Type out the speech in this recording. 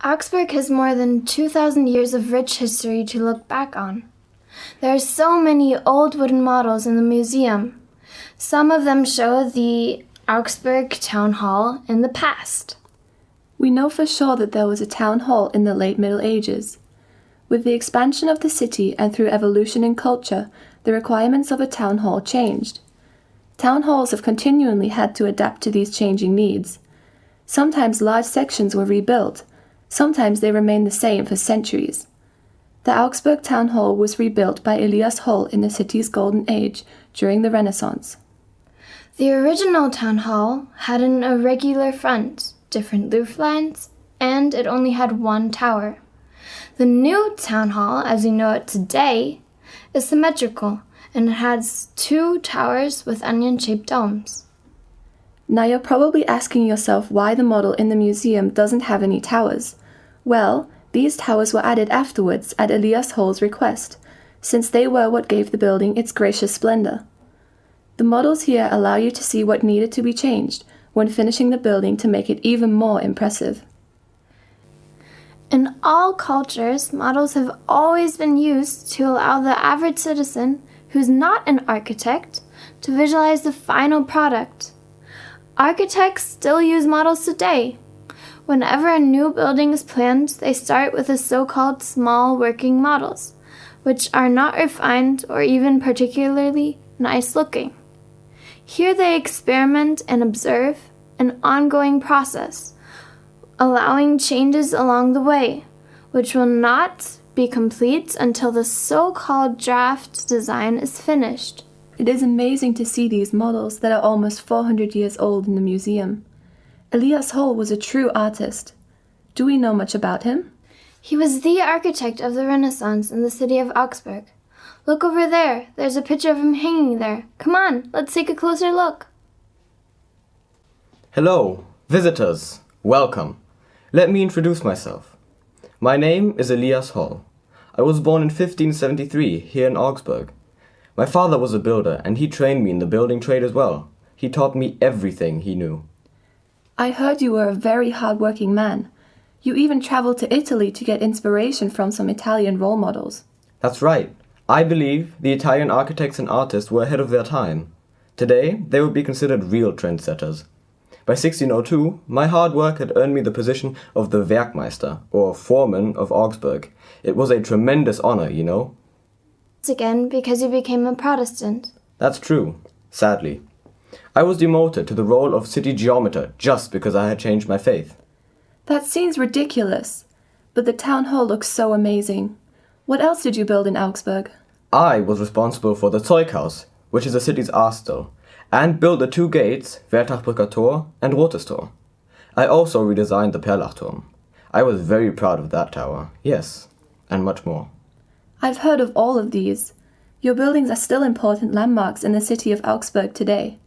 Augsburg has more than 2,000 years of rich history to look back on. There are so many old wooden models in the museum. Some of them show the Augsburg town hall in the past. We know for sure that there was a town hall in the late Middle Ages. With the expansion of the city and through evolution in culture, the requirements of a town hall changed. Town halls have continually had to adapt to these changing needs. Sometimes large sections were rebuilt. Sometimes they remained the same for centuries. The Augsburg Town Hall was rebuilt by Elias Hull in the city's golden age during the Renaissance. The original town hall had an irregular front, different roof lines, and it only had one tower. The new town hall, as we know it today, is symmetrical, and it has two towers with onion-shaped domes. Now you're probably asking yourself why the model in the museum doesn't have any towers. Well, these towers were added afterwards at Elias Hull's request, since they were what gave the building its gracious splendor. The models here allow you to see what needed to be changed when finishing the building to make it even more impressive. In all cultures, models have always been used to allow the average citizen, who's not an architect, to visualize the final product. Architects still use models today. Whenever a new building is planned, they start with the so-called small working models, which are not refined or even particularly nice looking. Here they experiment and observe an ongoing process, allowing changes along the way, which will not be complete until the so-called draft design is finished. It is amazing to see these models that are almost 400 years old in the museum. Elias Hull was a true artist. Do we know much about him? He was the architect of the Renaissance in the city of Augsburg. Look over there. There's a picture of him hanging there. Come on, let's take a closer look. Hello, visitors. Welcome. Let me introduce myself. My name is Elias Hull. I was born in 1573 here in Augsburg. My father was a builder and he trained me in the building trade as well. He taught me everything he knew. I heard you were a very hard-working man. You even traveled to Italy to get inspiration from some Italian role models. That's right. I believe the Italian architects and artists were ahead of their time. Today, they would be considered real trendsetters. By 1602, my hard work had earned me the position of the Werkmeister, or foreman of Augsburg. It was a tremendous honor, you know. It's again because you became a Protestant. That's true, sadly. I was demoted to the role of city geometer just because I had changed my faith. That seems ridiculous, but the town hall looks so amazing. What else did you build in Augsburg? I was responsible for the Zeughaus, which is the city's arsenal, and built the two gates, Wertachbrücker Tor and Rotes Tor. I also redesigned the Perlachturm. I was very proud of that tower, yes, and much more. I've heard of all of these. Your buildings are still important landmarks in the city of Augsburg today.